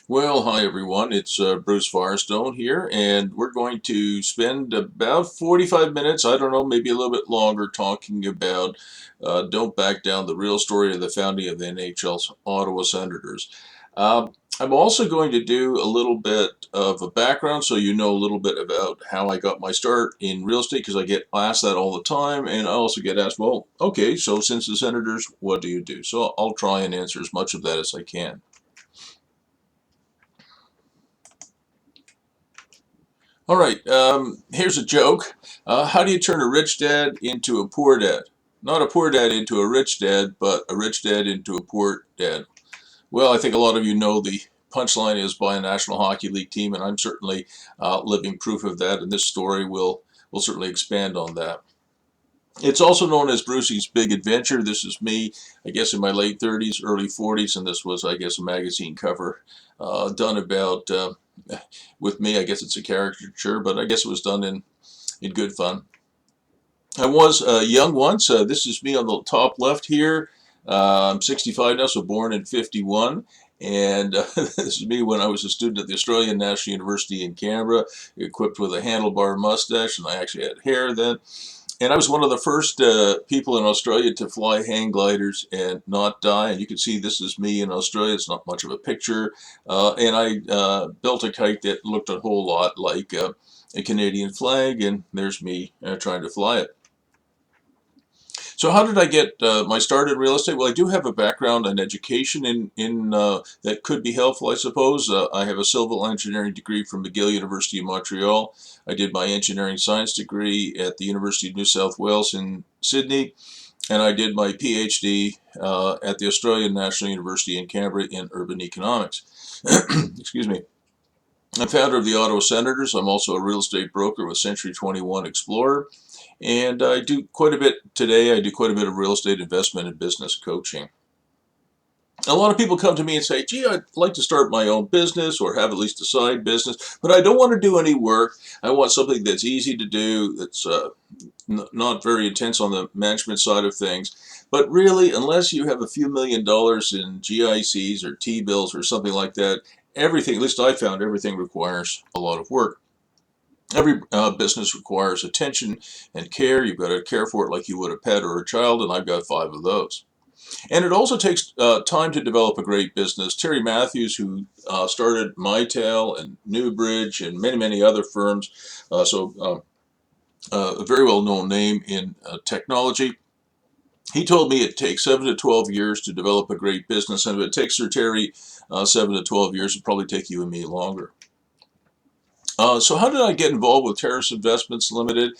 Well, hi everyone. It's Bruce Firestone here, and we're going to spend about 45 minutes, I don't know, maybe a little bit longer, talking about Don't Back Down, the real story of the founding of the NHL's Ottawa Senators. I'm also going to do a little bit of a background so you know a little bit about how I got my start in real estate because I get asked that all the time, and I also get asked, well, okay, so since the Senators, what do you do? So I'll try and answer as much of that as I can. All right, here's a joke. How do you turn a rich dad into a poor dad? Not a poor dad into a rich dad, but a rich dad into a poor dad. Well, I think a lot of you know the punchline is by a National Hockey League team, and I'm certainly living proof of that, and this story will certainly expand on that. It's also known as Brucey's Big Adventure. This is me, I guess, in my late 30s, early 40s, and this was, I guess, a magazine cover done about with me. I guess it's a caricature, but I guess it was done in good fun. I was young once. This is me on the top left here. I'm 65 now, so born in 51. And this is me when I was a student at the Australian National University in Canberra, equipped with a handlebar mustache, and I actually had hair then. And I was one of the first people in Australia to fly hang gliders and not die. And you can see this is me in Australia. It's not much of a picture. And I built a kite that looked a whole lot like a Canadian flag. And there's me trying to fly it. So how did I get my start in real estate? Well, I do have a background in education in that could be helpful, I suppose. I have a civil engineering degree from McGill University in Montreal. I did my engineering science degree at the University of New South Wales in Sydney, and I did my PhD at the Australian National University in Canberra in urban economics. Excuse me. I'm founder of the Ottawa Senators. I'm also a real estate broker with Century 21 Explorer. And I do quite a bit today. I do quite a bit of real estate investment and business coaching. A lot of people come to me and say, gee, I'd like to start my own business or have at least a side business, but I don't want to do any work. I want something that's easy to do, that's not very intense on the management side of things. But really, unless you have a few $1,000,000 in GICs or T-bills or something like that, everything, at least I found, everything requires a lot of work. Every business requires attention and care. You've got to care for it like you would a pet or a child, and I've got 5 of those. And it also takes time to develop a great business. Terry Matthews, who started Mitel and Newbridge and many, many other firms, a very well-known name in technology. He told me it takes 7 to 12 years to develop a great business, and if it takes Sir Terry 7 to 12 years, it'll probably take you and me longer. So how did I get involved with Terrace Investments Limited?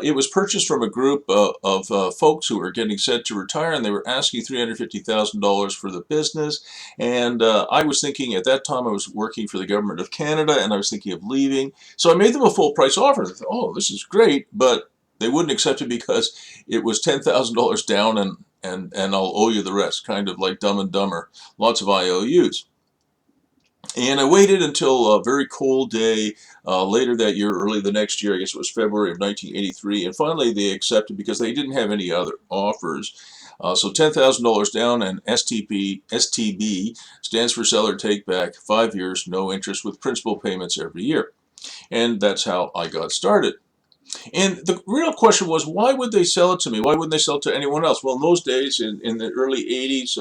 It was purchased from a group of folks who were getting set to retire, and they were asking $350,000 for the business. And I was thinking at that time I was working for the government of Canada, and I was thinking of leaving. So I made them a full price offer. They thought, oh, this is great, but they wouldn't accept it because it was $10,000 down, and I'll owe you the rest, kind of like Dumb and Dumber, lots of IOUs. And I waited until a very cold day later that year, early the next year, I guess it was February of 1983, and finally they accepted because they didn't have any other offers. So $10,000 down, and STB stands for Seller Take Back, 5 years, no interest with principal payments every year. And that's how I got started. And the real question was, why would they sell it to me? Why wouldn't they sell it to anyone else? Well, in those days, in the early 80s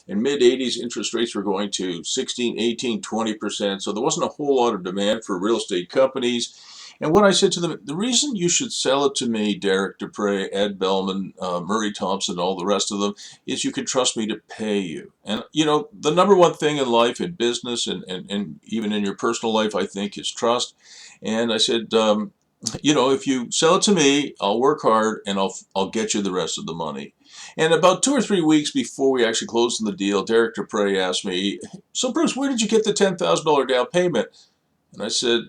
and mid 80s, interest rates were going to 16, 18, 20%. So there wasn't a whole lot of demand for real estate companies. And what I said to them, the reason you should sell it to me, Derek Dupre, Ed Bellman, Murray Thompson, all the rest of them, is you can trust me to pay you. And, you know, the number one thing in life, in business, and even in your personal life, I think, is trust. And I said, you know, if you sell it to me, I'll work hard and I'll get you the rest of the money. And about 2 or 3 weeks before we actually closed on the deal, Derek Dupre asked me, so Bruce, where did you get the $10,000 down payment? And I said,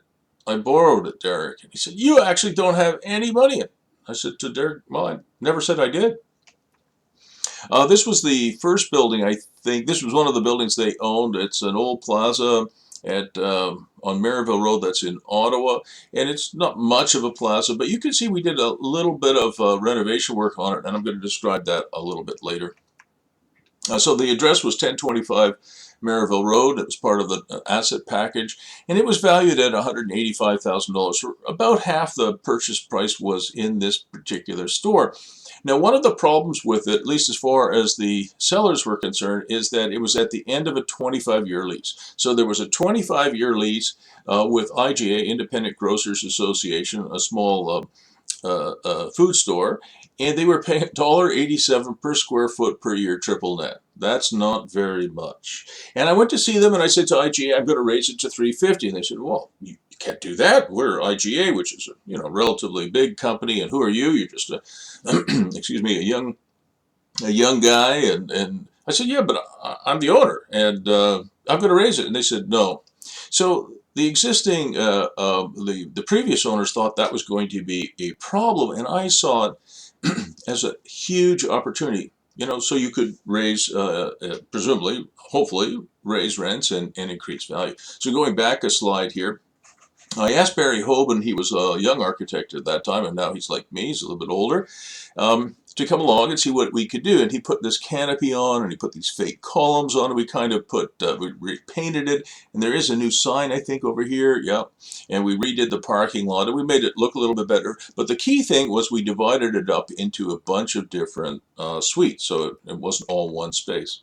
I borrowed it, Derek. And he said, you actually don't have any money. I said to Derek, well, I never said I did. This was the first building, I think. This was one of the buildings they owned. It's an old plaza at on Maryville Road that's in Ottawa, and it's not much of a plaza, but you can see we did a little bit of renovation work on it, and I'm going to describe that a little bit later. So the address was 1025 Maryville Road. It was part of the asset package, and it was valued at $185,000. About half the purchase price was in this particular store. Now, one of the problems with it, at least as far as the sellers were concerned, is that it was at the end of a 25-year lease. So there was a 25-year lease with IGA, Independent Grocers Association, a small food store, and they were paying $1.87 per square foot per year triple net. That's not very much. And I went to see them and I said to IGA, I'm going to raise it to $350. And they said, well, you can't do that. We're IGA, which is a relatively big company, and who are you? You're just a excuse me, a young guy. And I said, yeah, but I'm the owner, and I'm going to raise it. And they said no. So the existing, the previous owners thought that was going to be a problem, and I saw it as a huge opportunity. So you could raise, presumably, hopefully, raise rents and increase value. So going back a slide here, I asked Barry Hoban, he was a young architect at that time, and now he's like me, he's a little bit older, to come along and see what we could do. And he put this canopy on, and he put these fake columns on, and we kind of we repainted it, and there is a new sign, I think, over here, yeah, and we redid the parking lot, and we made it look a little bit better. But the key thing was we divided it up into a bunch of different suites, so it wasn't all one space.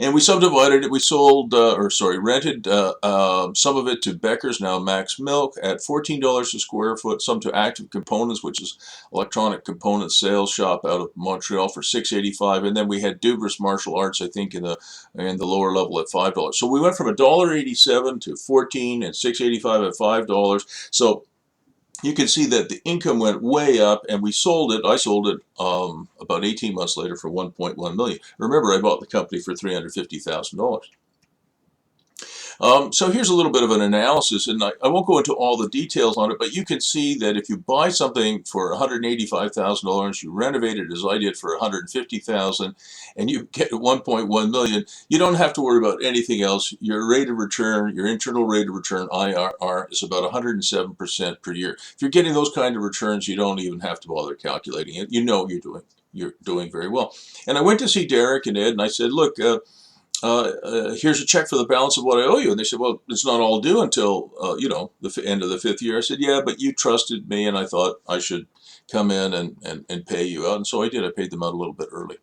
And we subdivided it. We sold, rented some of it to Becker's, now Max Milk, at $14 a square foot. Some to Active Components, which is electronic component sales shop out of Montreal, for $6.85. And then we had Dubras Martial Arts, I think, in the lower level at $5. So we went from $1.87 to $14 and $6.85 at $5. So you can see that the income went way up, and we sold it. I sold it about 18 months later for $1.1 million. Remember, I bought the company for $350,000. So here's a little bit of an analysis, and I won't go into all the details on it, but you can see that if you buy something for $185,000, you renovate it as I did for $150,000, and you get $1.1 million, you don't have to worry about anything else. Your rate of return, your internal rate of return, IRR, is about 107% per year. If you're getting those kind of returns, you don't even have to bother calculating it. You're doing very well. And I went to see Derek and Ed, and I said, look, here's a check for the balance of what I owe you. And they said, well, it's not all due until, the end of the 5th year. I said, yeah, but you trusted me, and I thought I should come in and pay you out. And so I did. I paid them out a little bit early.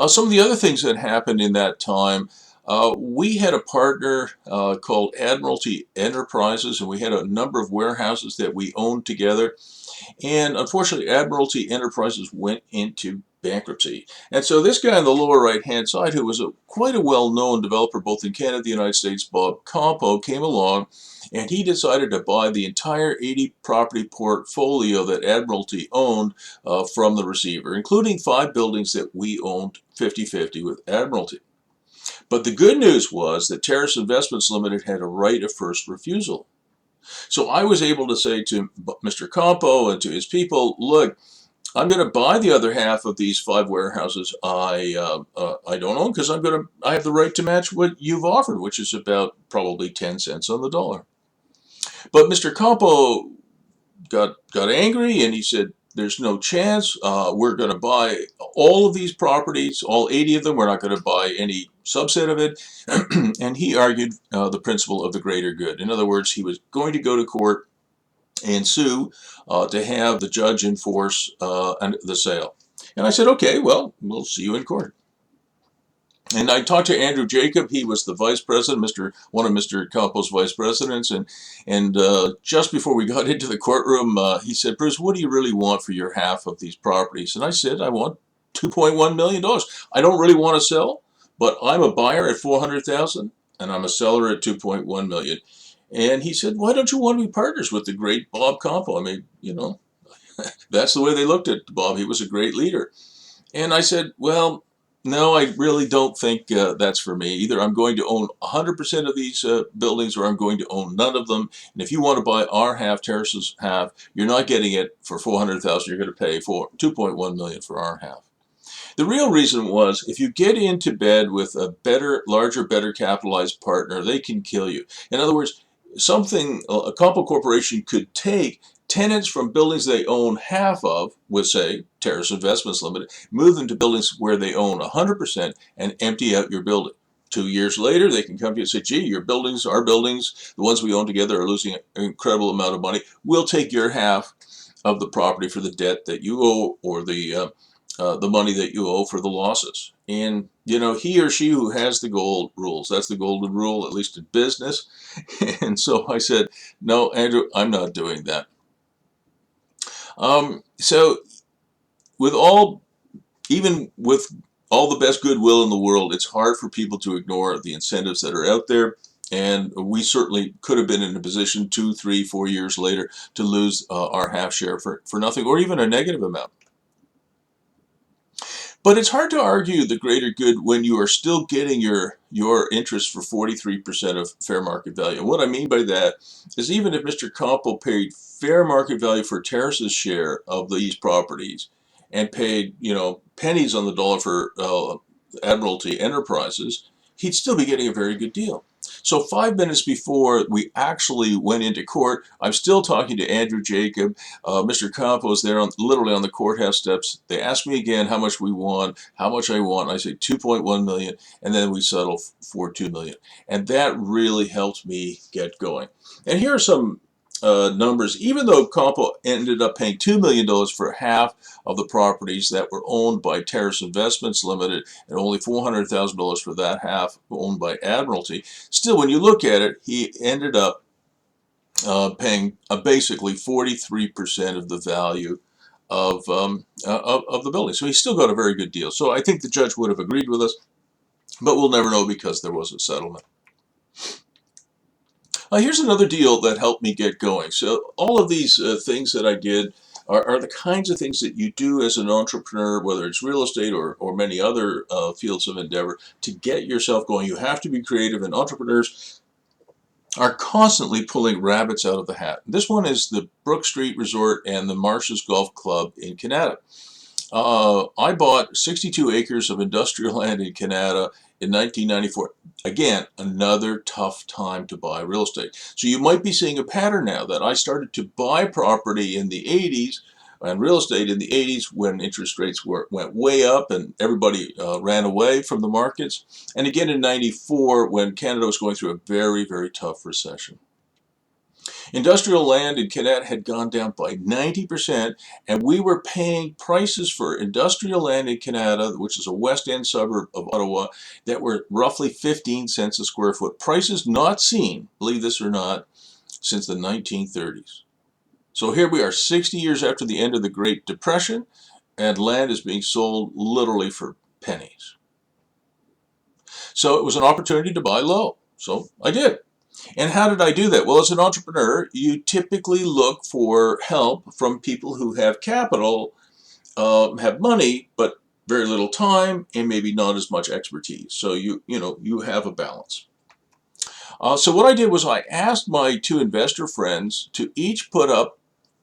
Some of the other things that happened in that time, we had a partner called Admiralty Enterprises, and we had a number of warehouses that we owned together. And unfortunately, Admiralty Enterprises went into bankruptcy. And so this guy on the lower right-hand side, who was quite a well-known developer both in Canada and the United States, Bob Campo, came along, and he decided to buy the entire 80-property portfolio that Admiralty owned from the receiver, including 5 buildings that we owned 50-50 with Admiralty. But the good news was that Terrace Investments Limited had a right of first refusal. So I was able to say to Mr. Campo and to his people, look, I'm going to buy the other half of these 5 warehouses I don't own, because I have the right to match what you've offered, which is about probably 10 cents on the dollar. But Mr. Campo got angry, and he said, there's no chance. We're going to buy all of these properties, all 80 of them. We're not going to buy any subset of it. And he argued the principle of the greater good. In other words, he was going to go to court and sue to have the judge enforce the sale. And I said, okay, well, we'll see you in court. And I talked to Andrew Jacob. He was the vice president, one of Mr. Campo's vice presidents. And just before we got into the courtroom, he said, Bruce, what do you really want for your half of these properties? And I said, I want $2.1 million. I don't really want to sell, but I'm a buyer at $400,000, and I'm a seller at $2.1 million. And he said, why don't you want to be partners with the great Bob Campo? I mean, that's the way they looked at Bob. He was a great leader. And I said, well, no, I really don't think that's for me. Either I'm going to own 100% of these buildings, or I'm going to own none of them. And if you want to buy our half, Terrace's half, you're not getting it for $400,000. You're going to pay for $2.1 million for our half. The real reason was, if you get into bed with a larger, better capitalized partner, they can kill you. In other words, something a Campo Corporation could take tenants from buildings they own half of, with say Terrace Investments Limited, move them to buildings where they own 100% and empty out your building. 2 years later, they can come to you and say, gee, your buildings, our buildings, the ones we own together are losing an incredible amount of money. We'll take your half of the property for the debt that you owe, or the money that you owe for the losses. And he or she who has the gold rules. That's the golden rule, at least in business. And so I said, no, Andrew, I'm not doing that. So even with all the best goodwill in the world, it's hard for people to ignore the incentives that are out there. And we certainly could have been in a position 2, 3, 4 years later to lose our half share for nothing, or even a negative amount. But it's hard to argue the greater good when you are still getting your interest for 43% of fair market value. And what I mean by that is, even if Mr. Compo paid fair market value for Terrace's share of these properties and paid, pennies on the dollar for Admiralty Enterprises, he'd still be getting a very good deal. So 5 minutes before we actually went into court, I'm still talking to Andrew Jacob. Mr. Campos there, literally on the courthouse steps. They asked me again how much we want, how much I want. I say 2.1 million, and then we settle for 2 million. And that really helped me get going. And here are some numbers. Even though Campo ended up paying $2 million for half of the properties that were owned by Terrace Investments Limited, and only $400,000 for that half owned by Admiralty, still, when you look at it, he ended up paying basically 43% of the value of the building. So he still got a very good deal. So I think the judge would have agreed with us, but we'll never know because there was a settlement. Here's another deal that helped me get going. So all of these things that I did are the kinds of things that you do as an entrepreneur, whether it's real estate or many other fields of endeavor, to get yourself going. You have to be creative, and entrepreneurs are constantly pulling rabbits out of the hat. This one is the Brook Street Resort and the Marshes Golf Club in Canada. I bought 62 acres of industrial land in Canada in 1994. Again, another tough time to buy real estate. So you might be seeing a pattern now that I started to buy property in the 80s and real estate in the 80s when interest rates went way up and everybody ran away from the markets. And again in 94 when Canada was going through a very, very tough recession. Industrial land in Canada had gone down by 90%, and we were paying prices for industrial land in Canada, which is a West End suburb of Ottawa, that were roughly 15 cents a square foot. Prices not seen, believe this or not, since the 1930s. So here we are 60 years after the end of the Great Depression, and land is being sold literally for pennies. So it was an opportunity to buy low. So I did. And how did I do that? Well, as an entrepreneur, you typically look for help from people who have capital, have money, but very little time, and maybe not as much expertise. So you have a balance. So what I did was I asked my 2 investor friends to each put up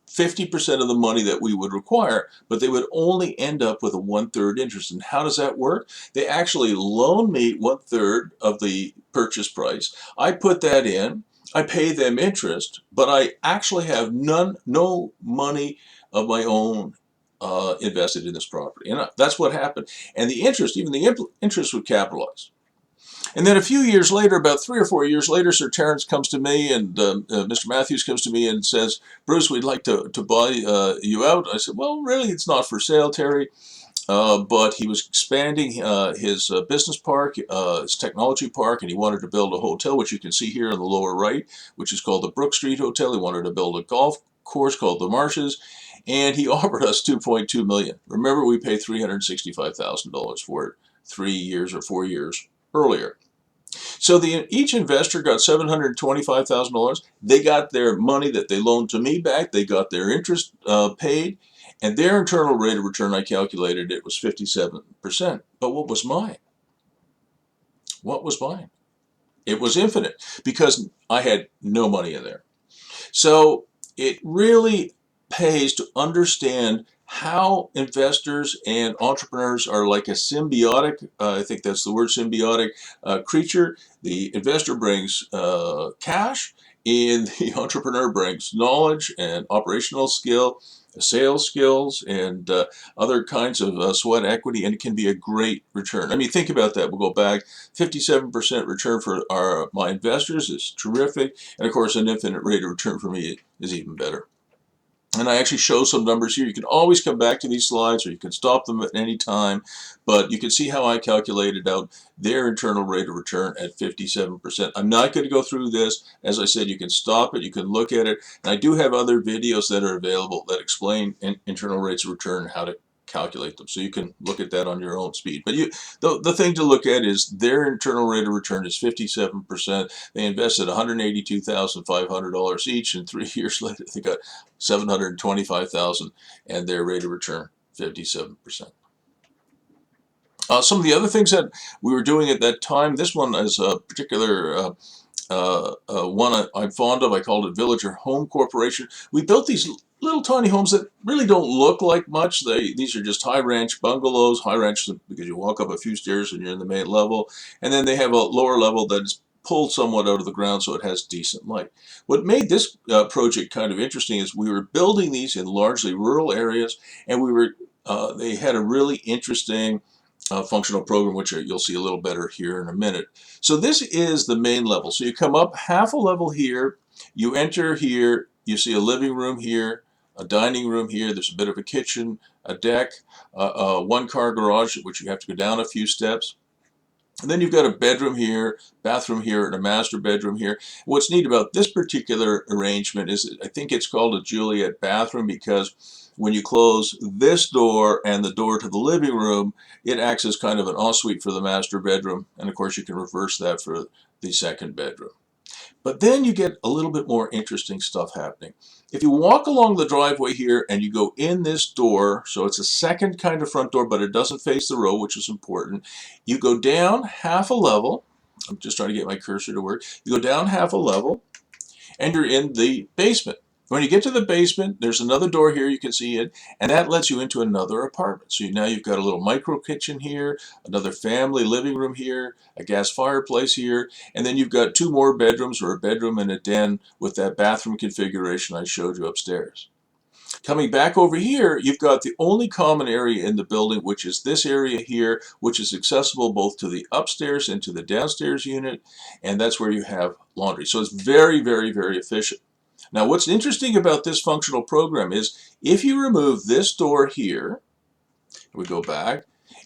50% of the money that we would require, but they would only end up with a 1/3 interest. And how does that work? They actually loan me 1/3 of the purchase price. I put that in, I pay them interest, but I actually have no money of my own invested in this property. And that's what happened. And the interest, even the interest would capitalize. And then a few years later, about 3 or 4 years later, Sir Terence comes to me, and Mr. Matthews comes to me and says, Bruce, we'd like to buy you out. I said, well, really, it's not for sale, Terry. But he was expanding his business park, his technology park, and he wanted to build a hotel, which you can see here in the lower right, which is called the Brook Street Hotel. He wanted to build a golf course called the Marshes, and he offered us $2.2 million. Remember, we paid $365,000 for it 3 years or 4 years earlier. So each investor got $725,000. They got their money that they loaned to me back. They got their interest paid. And their internal rate of return, I calculated it was 57%. But what was mine? What was mine? It was infinite because I had no money in there. So it really pays to understand how investors and entrepreneurs are like a symbiotic, I think that's the word, symbiotic creature. The investor brings cash, And the entrepreneur brings knowledge and operational skill, sales skills, and other kinds of sweat equity, and it can be a great return. I mean, think about that. We'll go back. 57% return for my investors is terrific, and of course, an infinite rate of return for me is even better. And I actually show some numbers here. You can always come back to these slides, or you can stop them at any time, but you can see how I calculated out their internal rate of return at 57%. I'm not going to go through this. As I said, you can stop it, you can look at it, and I do have other videos that are available that explain internal rates of return and how to calculate them, so you can look at that on your own speed. But the thing to look at is their internal rate of return is 57%. They invested $182,500 each, and 3 years later they got $725,000, and their rate of return 57%. Some of the other things that we were doing at that time, this one is a particular one I'm fond of. I called it Villager Home Corporation. We built these little tiny homes that really don't look like much. These are just high ranch bungalows, high ranch because you walk up a few stairs and you're in the main level, and then they have a lower level that is pulled somewhat out of the ground so it has decent light. What made this project kind of interesting is we were building these in largely rural areas, and they had a really interesting functional program, which you'll see a little better here in a minute. So this is the main level. So you come up half a level here, you enter here, you see a living room here, a dining room here, there's a bit of a kitchen, a deck, one-car garage, which you have to go down a few steps. And then you've got a bedroom here, bathroom here, and a master bedroom here. What's neat about this particular arrangement is I think it's called a Juliet bathroom because when you close this door and the door to the living room, it acts as kind of an ensuite for the master bedroom. And of course, you can reverse that for the second bedroom. But then you get a little bit more interesting stuff happening. If you walk along the driveway here and you go in this door, so it's a second kind of front door, but it doesn't face the road, which is important. You go down half a level. I'm just trying to get my cursor to work. You go down half a level and you're in the basement. When you get to the basement, there's another door here you can see it, and that lets you into another apartment. So now you've got a little micro kitchen here, another family living room here, a gas fireplace here, and then you've got two more bedrooms, or a bedroom and a den with that bathroom configuration I showed you upstairs. Coming back over here, you've got the only common area in the building, which is this area here, which is accessible both to the upstairs and to the downstairs unit, and that's where you have laundry. So it's very, very, very efficient. Now, what's interesting about this functional program is if you remove this door here, we go back,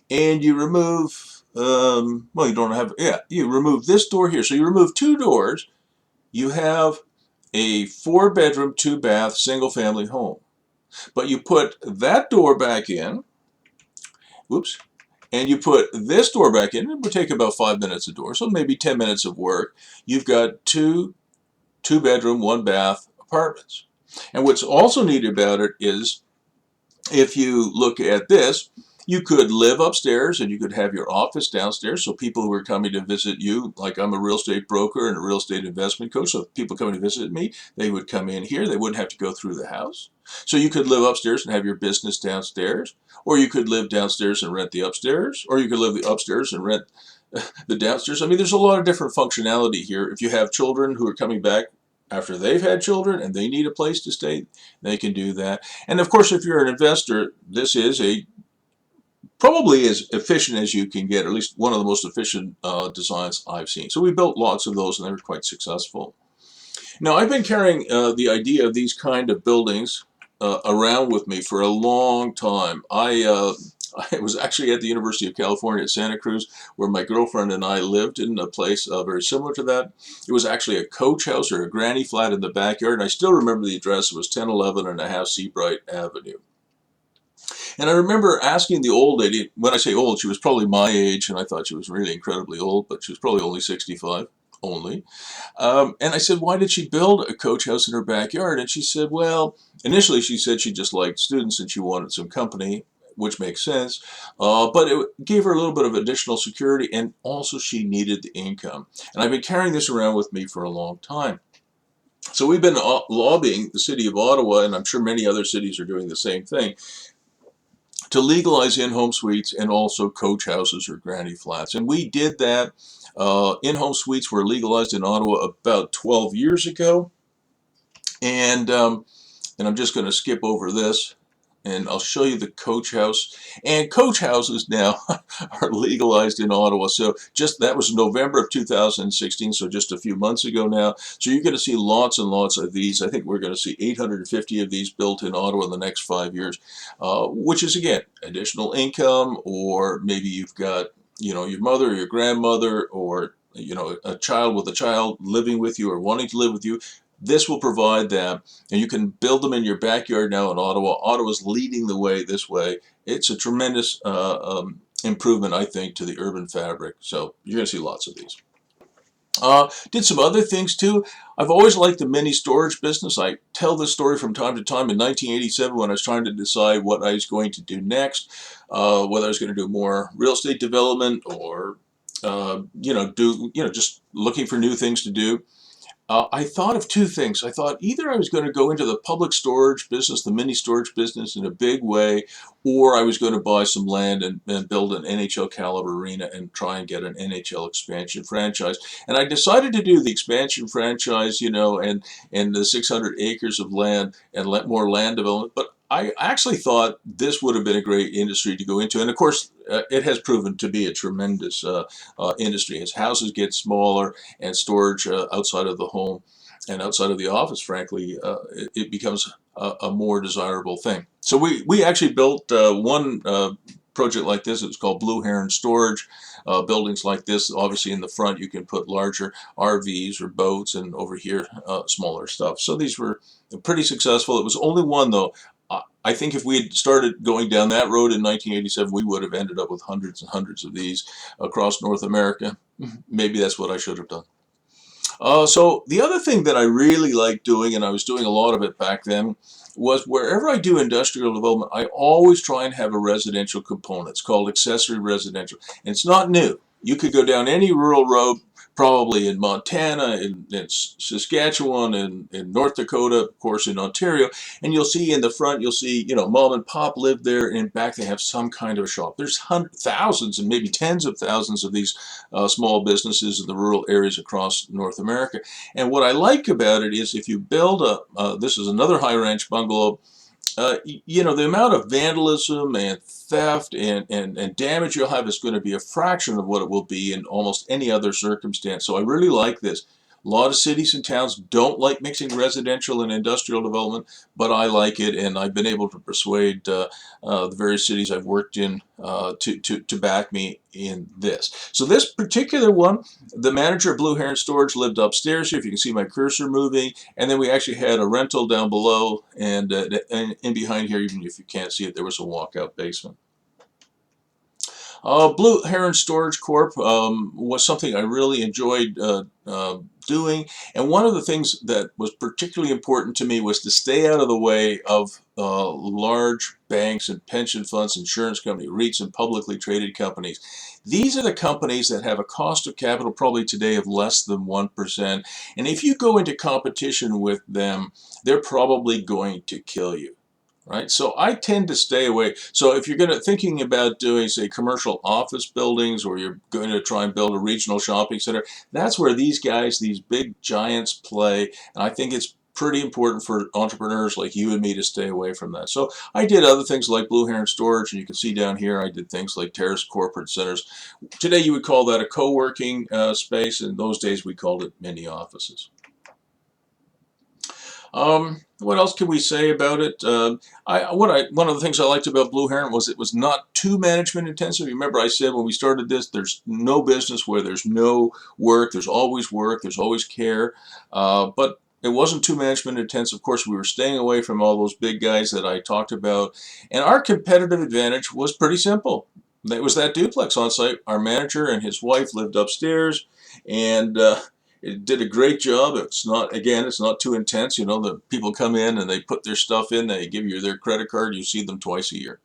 and you remove, well, you don't have, yeah, you remove this door here. So you remove two doors, you have a 4-bedroom, 2-bath, single-family home. But you put that door back in, whoops, and you put this door back in, it would take about 5 minutes a door, so maybe 10 minutes of work. You've got two 2-bedroom, 1-bath apartments. And what's also neat about it is if you look at this, you could live upstairs and you could have your office downstairs. So people who are coming to visit you, like I'm a real estate broker and a real estate investment coach, so people coming to visit me, they would come in here. They wouldn't have to go through the house. So you could live upstairs and have your business downstairs, or you could live downstairs and rent the upstairs, or you could live the upstairs and rent the downstairs. I mean, there's a lot of different functionality here. If you have children who are coming back after they've had children and they need a place to stay, they can do that. And of course, if you're an investor, this is probably as efficient as you can get, or at least one of the most efficient designs I've seen. So we built lots of those and they were quite successful. Now, I've been carrying the idea of these kind of buildings around with me for a long time. I was actually at the University of California at Santa Cruz, where my girlfriend and I lived in a place very similar to that. It was actually a coach house or a granny flat in the backyard, and I still remember the address. It was 1011 and a half Seabright Avenue. And I remember asking the old lady, when I say old, she was probably my age, and I thought she was really incredibly old, but she was probably only 65. Only. And I said, why did she build a coach house in her backyard? And she said, well, initially she said she just liked students and she wanted some company, which makes sense. But it gave her a little bit of additional security, and also she needed the income. And I've been carrying this around with me for a long time. So we've been lobbying the city of Ottawa, and I'm sure many other cities are doing the same thing, to legalize in-home suites and also coach houses or granny flats. And we did that. In-home suites were legalized in Ottawa about 12 years ago. And I'm just going to skip over this, and I'll show you the coach house. And coach houses now are legalized in Ottawa. So just that was November of 2016, so just a few months ago now. So you're going to see lots and lots of these. I think we're going to see 850 of these built in Ottawa in the next 5 years, which is, again, additional income, or maybe you've got, your mother or your grandmother, or, a child with a child living with you or wanting to live with you. This will provide that, and you can build them in your backyard now in Ottawa. Ottawa's leading the way this way. It's a tremendous improvement, I think, to the urban fabric. So you're going to see lots of these. Did some other things too. I've always liked the mini storage business. I tell this story from time to time. In 1987, when I was trying to decide what I was going to do next, whether I was going to do more real estate development or just looking for new things to do. I thought of two things. I thought either I was going to go into the public storage business, the mini storage business in a big way, or I was going to buy some land and build an NHL caliber arena and try and get an NHL expansion franchise. And I decided to do the expansion franchise, and the 600 acres of land and let more land development. But I actually thought this would have been a great industry to go into. And of course, it has proven to be a tremendous industry. As houses get smaller and storage outside of the home and outside of the office, frankly, it becomes a more desirable thing. So we actually built one project like this. It was called Blue Heron Storage. Buildings like this, obviously in the front you can put larger RVs or boats, and over here smaller stuff. So these were pretty successful. It was only one though. I think if we had started going down that road in 1987, we would have ended up with hundreds and hundreds of these across North America. Maybe that's what I should have done. So the other thing that I really like doing, and I was doing a lot of it back then, was wherever I do industrial development, I always try and have a residential component. It's called accessory residential. And it's not new. You could go down any rural road, probably in Montana, in Saskatchewan, in North Dakota, of course in Ontario, and you'll see in the front, you'll see, mom and pop live there, and in back they have some kind of a shop. There's thousands and maybe tens of thousands of ththese small businesses in the rural areas across North America. And what I like about it is if you build this is another high ranch bungalow, the amount of vandalism and theft and damage you'll have is going to be a fraction of what it will be in almost any other circumstance. So I really like this. A lot of cities and towns don't like mixing residential and industrial development, but I like it, and I've been able to persuade the various cities I've worked in to back me in this. So this particular one, the manager of Blue Heron Storage lived upstairs here, if you can see my cursor moving, and then we actually had a rental down below, and in behind here, even if you can't see it, there was a walkout basement. Blue Heron Storage Corp was something I really enjoyed doing, and one of the things that was particularly important to me was to stay out of the way of large banks and pension funds, insurance companies, REITs, and publicly traded companies. These are the companies that have a cost of capital probably today of less than 1%, and if you go into competition with them, they're probably going to kill you. Right, so I tend to stay away. So if you're thinking about doing, say, commercial office buildings, or you're going to try and build a regional shopping center, that's where these guys, these big giants, play. And I think it's pretty important for entrepreneurs like you and me to stay away from that. So I did other things like Blue Heron Storage, and you can see down here I did things like Terrace Corporate Centers. Today you would call that a co-working space. In those days we called it mini offices. What else can we say about it? One of the things I liked about Blue Heron was it was not too management intensive. Remember I said when we started this, there's no business where there's no work. There's always care. But it wasn't too management intensive. Of course, we were staying away from all those big guys that I talked about. And our competitive advantage was pretty simple. It was that duplex on site. Our manager and his wife lived upstairs, and it did a great job. It's not too intense. The people come in and they put their stuff in. They give you their credit card. You see them twice a year.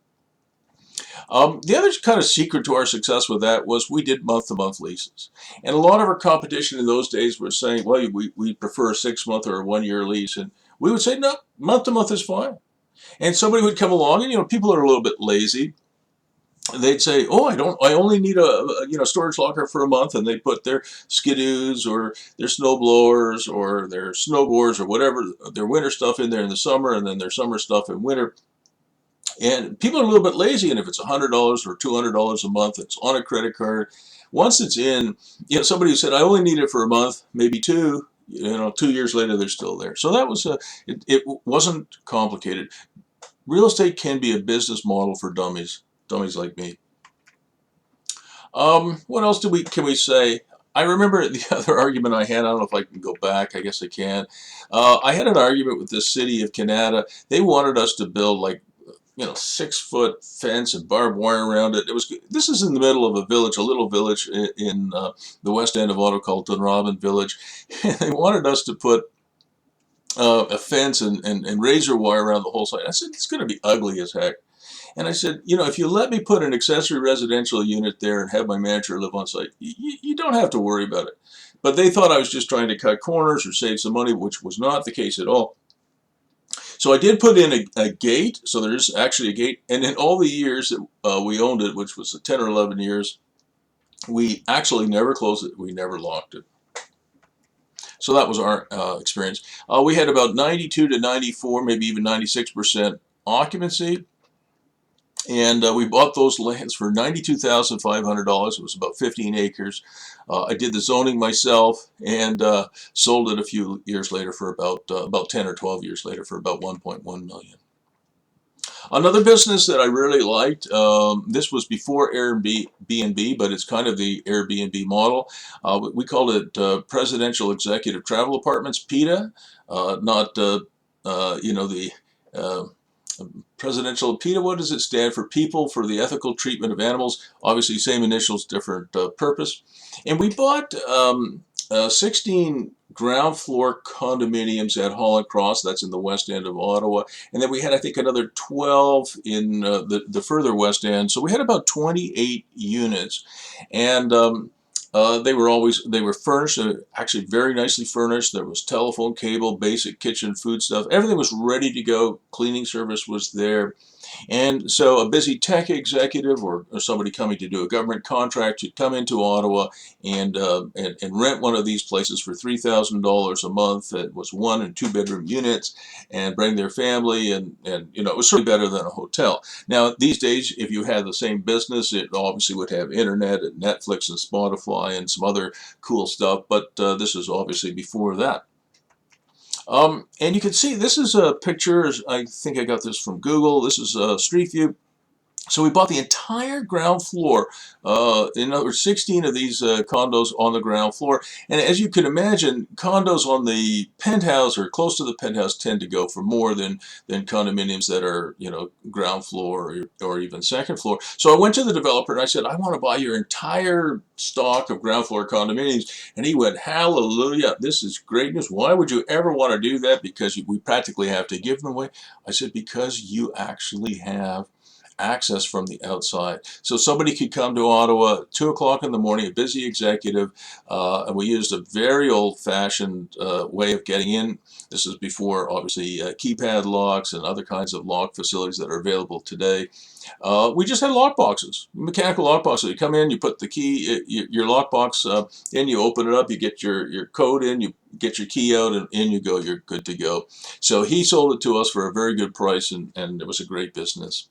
The other kind of secret to our success with that was we did month-to-month leases. And a lot of our competition in those days were saying, well, we prefer a 6-month or a 1-year lease. And we would say, no, month-to-month is fine. And somebody would come along, and people are a little bit lazy. They'd say, "Oh, I only need a storage locker for a month," and they put their skidoos or their snow blowers or their snowboards or whatever their winter stuff in there in the summer, and then their summer stuff in winter. And people are a little bit lazy, and if it's $100 or $200 a month, it's on a credit card. Once it's in, somebody who said, "I only need it for a month, maybe two." 2 years later, they're still there. So that was it wasn't complicated. Real estate can be a business model for dummies like me. What else can we say? I remember the other argument I had. I don't know if I can go back. I guess I can. I had an argument with the city of Canada. They wanted us to build, like, 6-foot fence and barbed wire around it. This is in the middle of a village, a little village in the west end of Ottawa called Dunrobin Village. And they wanted us to put a fence and razor wire around the whole site. I said, it's going to be ugly as heck. And I said, if you let me put an accessory residential unit there and have my manager live on site, you don't have to worry about it. But they thought I was just trying to cut corners or save some money, which was not the case at all. So I did put in a gate, so there's actually a gate. And in all the years that we owned it, which was 10 or 11 years, we actually never closed it. We never locked it. So that was our experience. We had about 92 to 94, maybe even 96% occupancy. And we bought those lands for $92,500. It was about 15 acres. I did the zoning myself and sold it a few years later for about 10 or 12 years later for about $1.1 million. Another business that I really liked, this was before Airbnb, but it's kind of the Airbnb model. We called it Presidential Executive Travel Apartments, PETA, not the Presidential PETA. What does it stand for? People for the Ethical Treatment of Animals. Obviously, same initials, different purpose. And we bought 16 ground floor condominiums at Holland Cross. That's in the west end of Ottawa. And then we had, I think, another 12 in the further west end. So we had about 28 units. And they were furnished, actually very nicely furnished. There was telephone, cable, basic kitchen, food stuff. Everything was ready to go. Cleaning service was there. And so a busy tech executive or somebody coming to do a government contract should come into Ottawa and rent one of these places for $3,000 a month. It was 1 and 2 bedroom units, and bring their family, and it was certainly better than a hotel. Now these days, if you had the same business, it obviously would have internet and Netflix and Spotify and some other cool stuff, but this is obviously before that. And you can see, this is a picture. I think I got this from Google. This is a street view. So we bought the entire ground floor. In other words, 16 of these condos on the ground floor. And as you can imagine, condos on the penthouse or close to the penthouse tend to go for more than condominiums that are, ground floor or even second floor. So I went to the developer and I said, I want to buy your entire stock of ground floor condominiums. And he went, hallelujah, this is great news. Why would you ever want to do that? Because we practically have to give them away. I said, because you actually have access from the outside. So somebody could come to Ottawa at 2 o'clock in the morning, a busy executive, and we used a very old-fashioned way of getting in. This is before, obviously, keypad locks and other kinds of lock facilities that are available today. We just had lock boxes, mechanical lock boxes. You come in, you put the key, your lock box in, you open it up, you get your code in, you get your key out, and in you go, you're good to go. So he sold it to us for a very good price, and it was a great business.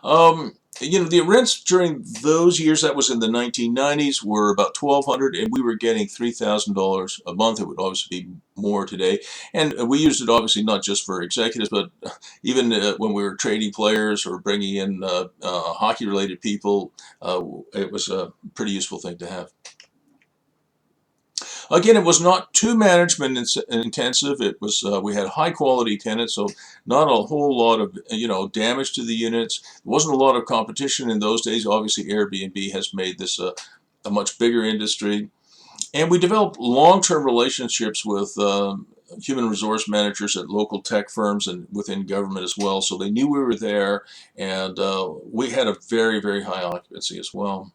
The rents during those years, that was in the 1990s, were about $1,200, and we were getting $3,000 a month. It would obviously be more today. And we used it obviously not just for executives, but even when we were trading players or bringing in hockey-related people, it was a pretty useful thing to have. Again, it was not too management intensive. It was we had high quality tenants, so not a whole lot of damage to the units. There wasn't a lot of competition in those days. Obviously, Airbnb has made this a much bigger industry, and we developed long-term relationships with human resource managers at local tech firms and within government as well. So they knew we were there, and we had a very, very high occupancy as well.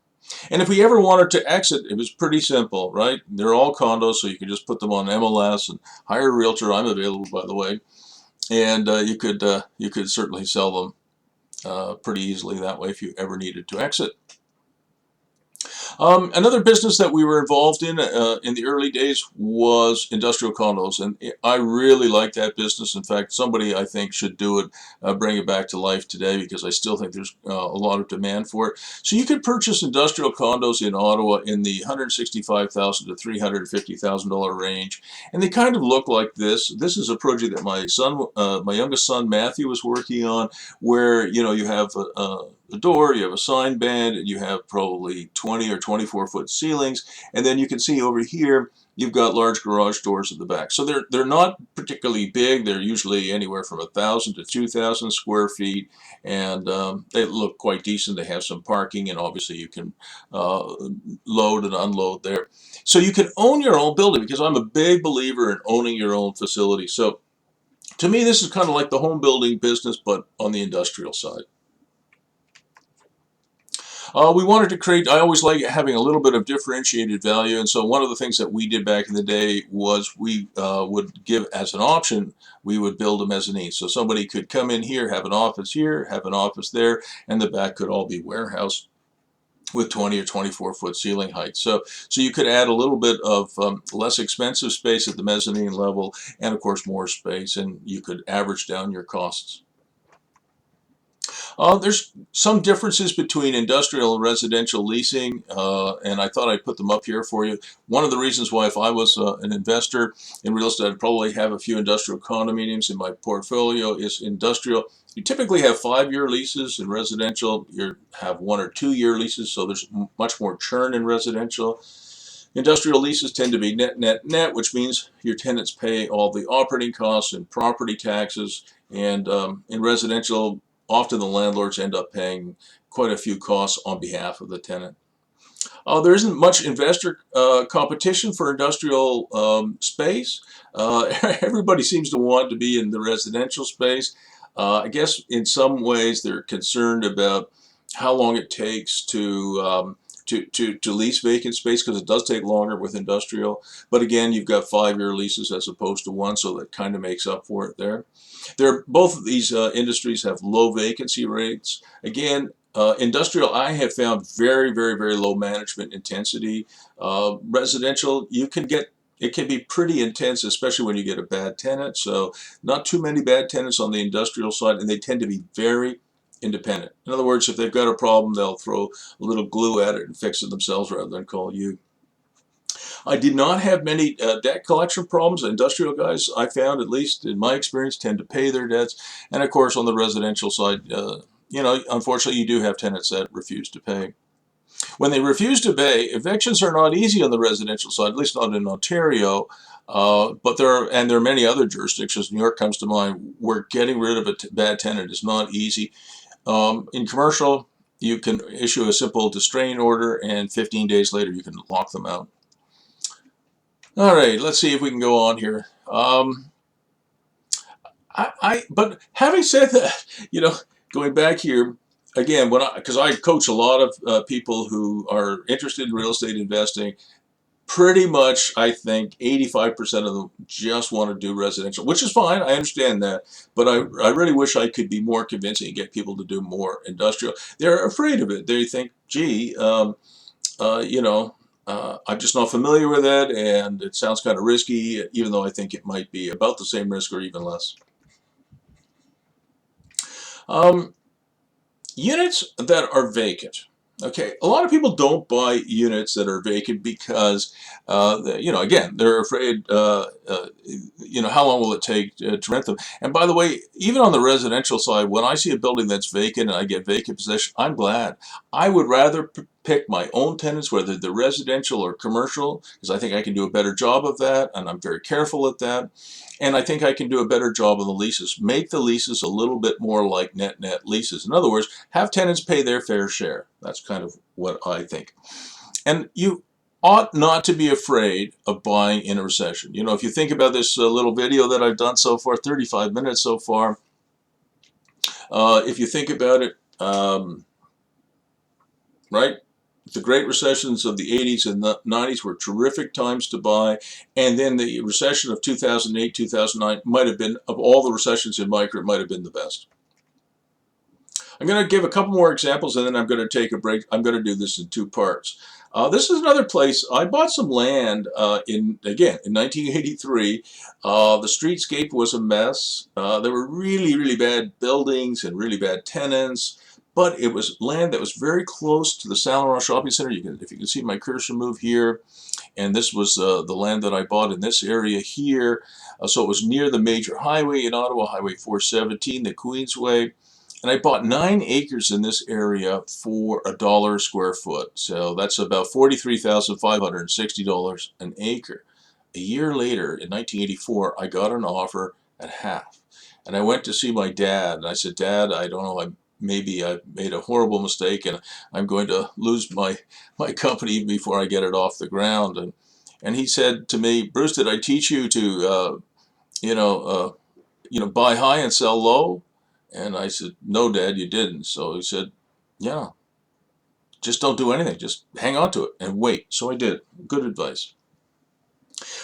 And if we ever wanted to exit, it was pretty simple, right? They're all condos, so you can just put them on MLS and hire a realtor. I'm available, by the way. and you could certainly sell them pretty easily that way if you ever needed to exit. Another business that we were involved in the early days was industrial condos, and I really like that business. In fact, somebody I think should do it, bring it back to life today, because I still think there's a lot of demand for it. So you could purchase industrial condos in Ottawa in the $165,000 to $350,000 range, and they kind of look like this. This is a project that my youngest son Matthew was working on, where you have a door, you have a sign band, and you have probably 20 or 24-foot ceilings, and then you can see over here you've got large garage doors at the back. So they're not particularly big. They're usually anywhere from 1,000 to 2,000 square feet, and they look quite decent. They have some parking, and obviously you can load and unload there. So you can own your own building, because I'm a big believer in owning your own facility. So to me, this is kind of like the home building business, but on the industrial side. We wanted to create, I always like having a little bit of differentiated value, and so one of the things that we did back in the day was we would give as an option, we would build a mezzanine. So somebody could come in here, have an office here, have an office there, and the back could all be warehouse with 20 or 24-foot ceiling height. So you could add a little bit of less expensive space at the mezzanine level, and of course more space, and you could average down your costs. There's some differences between industrial and residential leasing, and I thought I'd put them up here for you. One of the reasons why, if I was an investor in real estate, I'd probably have a few industrial condominiums in my portfolio is industrial. You typically have 5-year leases. In residential, you have 1 or 2-year leases, so there's much more churn in residential. Industrial leases tend to be net, net, net, which means your tenants pay all the operating costs and property taxes, and in residential, often the landlords end up paying quite a few costs on behalf of the tenant. There isn't much investor competition for industrial space. Everybody seems to want to be in the residential space. I guess in some ways they're concerned about how long it takes to lease vacant space, because it does take longer with industrial. But again, you've got 5-year leases as opposed to 1, so that kind of makes up for it there. Both of these industries have low vacancy rates. Again, industrial, I have found very, very, very low management intensity. Residential, it can be pretty intense, especially when you get a bad tenant. So not too many bad tenants on the industrial side, and they tend to be very independent. In other words, if they've got a problem, they'll throw a little glue at it and fix it themselves rather than call you. I did not have many debt collection problems. Industrial guys, I found, at least in my experience, tend to pay their debts. And of course, on the residential side, unfortunately, you do have tenants that refuse to pay. When they refuse to pay, evictions are not easy on the residential side, at least not in Ontario. But there are many other jurisdictions. New York comes to mind, where getting rid of a bad tenant is not easy. In commercial, you can issue a simple distrain order, and 15 days later, you can lock them out. All right, let's see if we can go on here. But having said that, going back here again, because I coach a lot of people who are interested in real estate investing. Pretty much, I think 85% of them just want to do residential, which is fine. I understand that, but I really wish I could be more convincing and get people to do more industrial. They're afraid of it. They think, gee, I'm just not familiar with it, and it sounds kind of risky, even though I think it might be about the same risk or even less. Units that are vacant. Okay, a lot of people don't buy units that are vacant because, again, they're afraid, how long will it take to rent them? And by the way, even on the residential side, when I see a building that's vacant and I get vacant possession, I'm glad. I would rather pick my own tenants, whether they're residential or commercial, because I think I can do a better job of that, and I'm very careful at that. And I think I can do a better job on the leases. Make the leases a little bit more like net leases. In other words, have tenants pay their fair share. That's kind of what I think. And you ought not to be afraid of buying in a recession. If you think about this little video that I've done so far, 35 minutes so far, if you think about it, right? The great recessions of the 80s and the 90s were terrific times to buy. And then the recession of 2008, 2009 might have been, of all the recessions in my career, might have been the best. I'm going to give a couple more examples and then I'm going to take a break. I'm going to do this in two parts. This is another place. I bought some land in 1983. The streetscape was a mess. There were really, really bad buildings and really bad tenants. But it was land that was very close to the Saint Laurent Shopping Center. If you can see my cursor move here, and this was the land that I bought in this area here. So it was near the major highway in Ottawa, Highway 417, the Queensway. And I bought 9 acres in this area for $1 a square foot. So that's about $43,560 an acre. A year later, in 1984, I got an offer at half. And I went to see my dad, and I said, Dad, I don't know, maybe I made a horrible mistake, and I'm going to lose my company before I get it off the ground. And he said to me, Bruce, did I teach you to, buy high and sell low? And I said, no, Dad, you didn't. So he said, yeah, just don't do anything. Just hang on to it and wait. So I did. Good advice.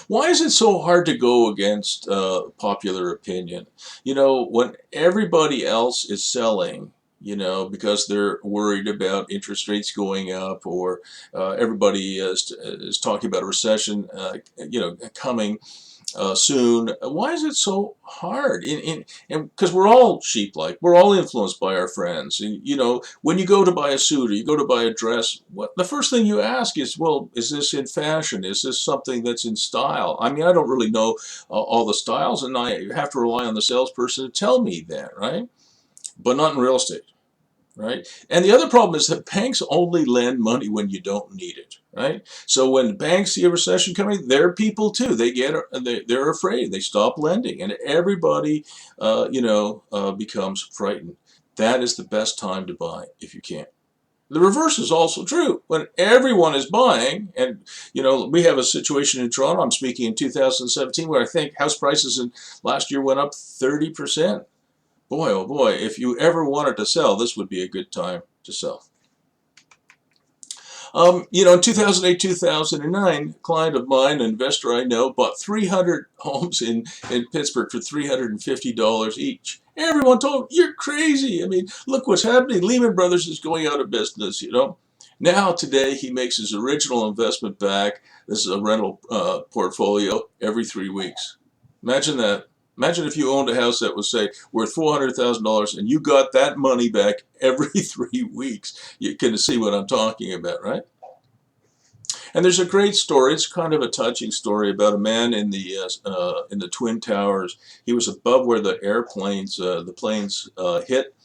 Why is it so hard to go against popular opinion? When everybody else is selling, because they're worried about interest rates going up, or everybody is talking about a recession, coming soon. Why is it so hard? And because we're all sheep-like, we're all influenced by our friends. And, when you go to buy a suit or you go to buy a dress, the first thing you ask is, well, is this in fashion? Is this something that's in style? I mean, I don't really know all the styles, and I have to rely on the salesperson to tell me that, right? But not in real estate. Right? And the other problem is that banks only lend money when you don't need it, right? So when banks see a recession coming, they're people too. They're afraid. They stop lending, and everybody, becomes frightened. That is the best time to buy if you can. The reverse is also true. When everyone is buying, and we have a situation in Toronto. I'm speaking in 2017, where I think house prices in last year went up 30%. Boy, oh boy, if you ever wanted to sell, this would be a good time to sell. In 2008, 2009, a client of mine, an investor I know, bought 300 homes in Pittsburgh for $350 each. Everyone told him, you're crazy. I mean, look what's happening. Lehman Brothers is going out of business, Now, today, he makes his original investment back. This is a rental portfolio every 3 weeks. Imagine that. Imagine if you owned a house that was, say, worth $400,000 and you got that money back every 3 weeks. You can see what I'm talking about, right? And there's a great story. It's kind of a touching story about a man in the Twin Towers. He was above where the planes hit.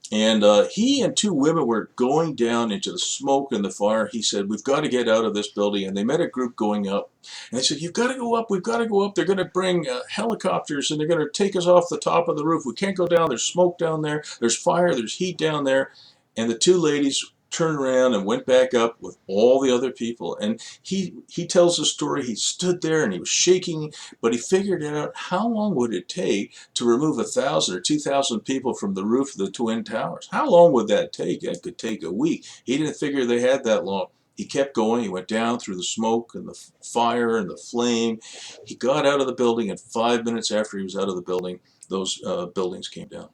And he and 2 women were going down into the smoke and the fire. He said, we've got to get out of this building. And they met a group going up. And they said, you've got to go up. We've got to go up. They're going to bring helicopters, and they're going to take us off the top of the roof. We can't go down. There's smoke down there. There's fire. There's heat down there. And the 2 ladies turned around and went back up with all the other people. And he tells the story. He stood there and he was shaking, but he figured out how long would it take to remove 1,000 or 2,000 people from the roof of the Twin Towers. How long would that take? That could take a week. He didn't figure they had that long. He kept going. He went down through the smoke and the fire and the flame. He got out of the building, and 5 minutes after he was out of the building, those buildings came down.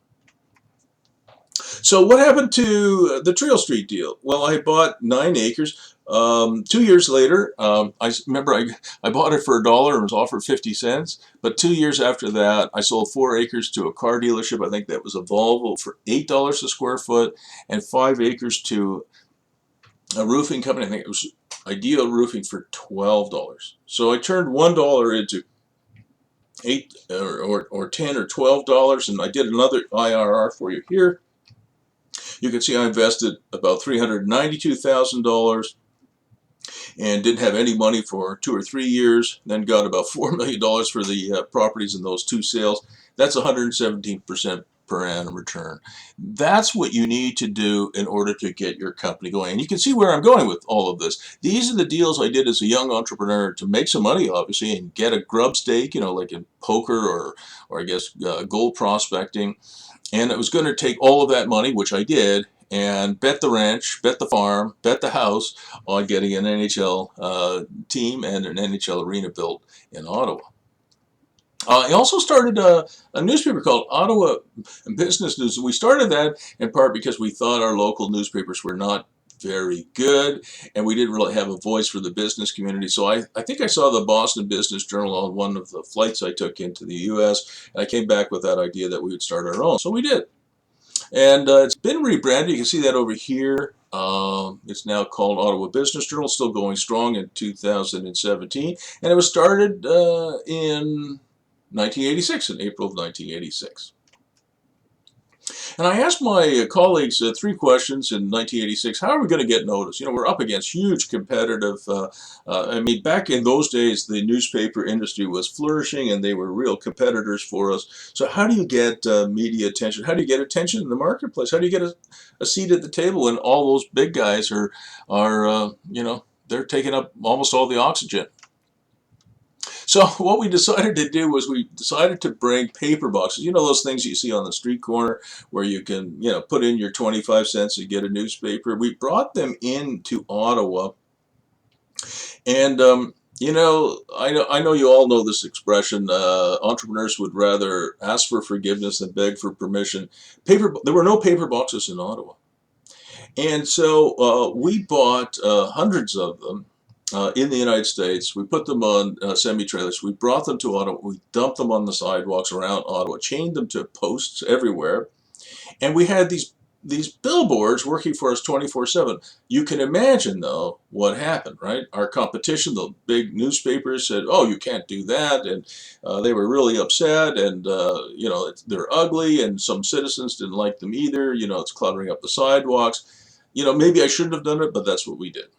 So what happened to the Trail Street deal? Well, I bought 9 acres. 2 years later, I remember I bought it for $1 and was offered 50 cents. But 2 years after that, I sold 4 acres to a car dealership. I think that was a Volvo for $8 a square foot, and 5 acres to a roofing company. I think it was Ideal Roofing for $12. So I turned $1 into $8 or $10 or $12, and I did another IRR for you here. You can see I invested about $392,000 and didn't have any money for 2 or 3 years, then got about $4 million for the properties in those 2 sales. That's 117% per annum return. That's what you need to do in order to get your company going. And you can see where I'm going with all of this. These are the deals I did as a young entrepreneur to make some money, obviously, and get a grub stake, like in poker or I guess gold prospecting. And it was going to take all of that money, which I did, and bet the ranch, bet the farm, bet the house on getting an NHL team and an NHL arena built in Ottawa. He also started a newspaper called Ottawa Business News. We started that in part because we thought our local newspapers were not very good, and we didn't really have a voice for the business community. So I think I saw the Boston Business Journal on one of the flights I took into the U.S., and I came back with that idea that we would start our own. So we did. And it's been rebranded. You can see that over here. It's now called Ottawa Business Journal, still going strong in 2017. And it was started in 1986, in April of 1986. And I asked my colleagues three questions in 1986. How are we going to get noticed? You know, we're up against huge competitive, I mean, back in those days, the newspaper industry was flourishing and they were real competitors for us. So how do you get media attention? How do you get attention in the marketplace? How do you get a seat at the table when all those big guys are you know, they're taking up almost all the oxygen? So what we decided to do was we decided to bring paper boxes. You know those things you see on the street corner where you can, you know, put in your 25 cents and get a newspaper. We brought them into Ottawa, and you know, I know you all know this expression. Entrepreneurs would rather ask for forgiveness than beg for permission. There were no paper boxes in Ottawa, and so we bought hundreds of them in the United States. We put them on semi-trailers. We brought them to Ottawa. We dumped them on the sidewalks around Ottawa, chained them to posts everywhere, and we had these billboards working for us 24/7. You can imagine, though, what happened, right? Our competition, the big newspapers, said, "Oh, you can't do that," and they were really upset. And you know, they're ugly, and some citizens didn't like them either. You know, it's cluttering up the sidewalks. You know, maybe I shouldn't have done it, but that's what we did.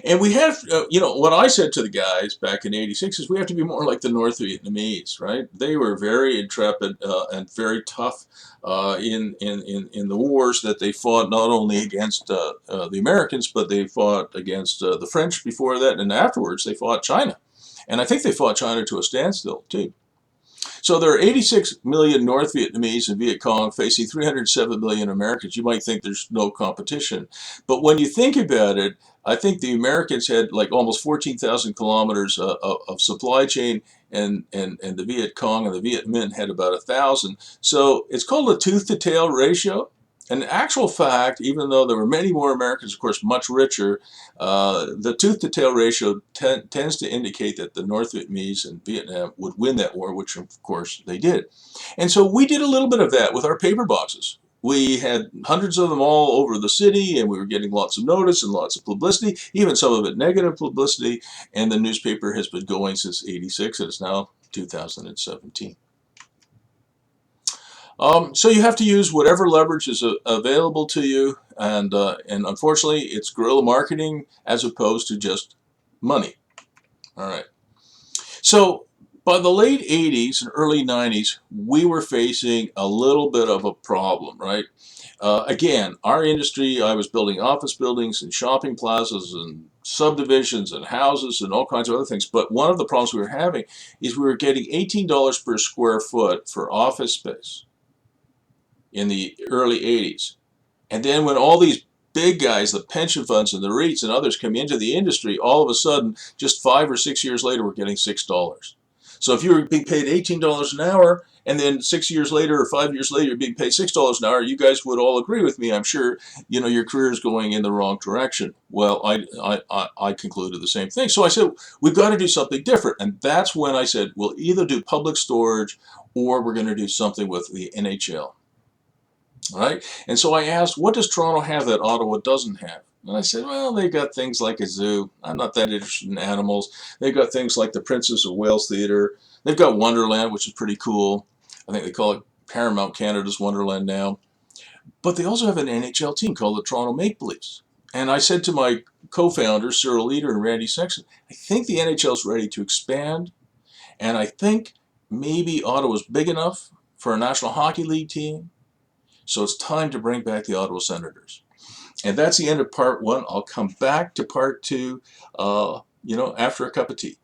And we have, you know, what I said to the guys back in '86 is we have to be more like the North Vietnamese, right? They were very intrepid and very tough in the wars that they fought, not only against the Americans, but they fought against the French before that, and afterwards they fought China. And I think they fought China to a standstill, too. So there are 86 million North Vietnamese and Viet Cong facing 307 million Americans. You might think there's no competition. But when you think about it, I think the Americans had like almost 14,000 kilometers of supply chain, and the Viet Cong and the Viet Minh had about 1,000. So it's called a tooth-to-tail ratio. In actual fact, even though there were many more Americans, of course, much richer, the tooth-to-tail ratio tends to indicate that the North Vietnamese and Vietnam would win that war, which of course they did. And so we did a little bit of that with our paper boxes. We had hundreds of them all over the city, and we were getting lots of notice and lots of publicity, even some of it negative publicity, and the newspaper has been going since '86, and it's now 2017. So you have to use whatever leverage is available to you, and unfortunately, it's guerrilla marketing as opposed to just money. All right. So by the late '80s and early '90s, we were facing a little bit of a problem, right? Again, our industry, I was building office buildings and shopping plazas and subdivisions and houses and all kinds of other things. But one of the problems we were having is we were getting $18 per square foot for office space in the early '80s. And then when all these big guys, the pension funds and the REITs and others come into the industry, all of a sudden, just 5 or 6 years later, we're getting $6. So if you were being paid $18 an hour, and then 6 years later or 5 years later, you're being paid $6 an hour, you guys would all agree with me, I'm sure, you know, your career is going in the wrong direction. Well, I concluded the same thing. So I said, we've got to do something different. And that's when I said, we'll either do public storage or we're going to do something with the NHL. All right. And so I asked, what does Toronto have that Ottawa doesn't have? And I said, well, they've got things like a zoo. I'm not that interested in animals. They've got things like the Princess of Wales Theatre. They've got Wonderland, which is pretty cool. I think they call it Paramount Canada's Wonderland now. But they also have an NHL team called the Toronto Maple Leafs. And I said to my co-founders, Cyril Leader and Randy Sexton, I think the NHL is ready to expand. And I think maybe Ottawa's big enough for a National Hockey League team. So it's time to bring back the Ottawa Senators. And that's the end of part one. I'll come back to part two, you know, after a cup of tea.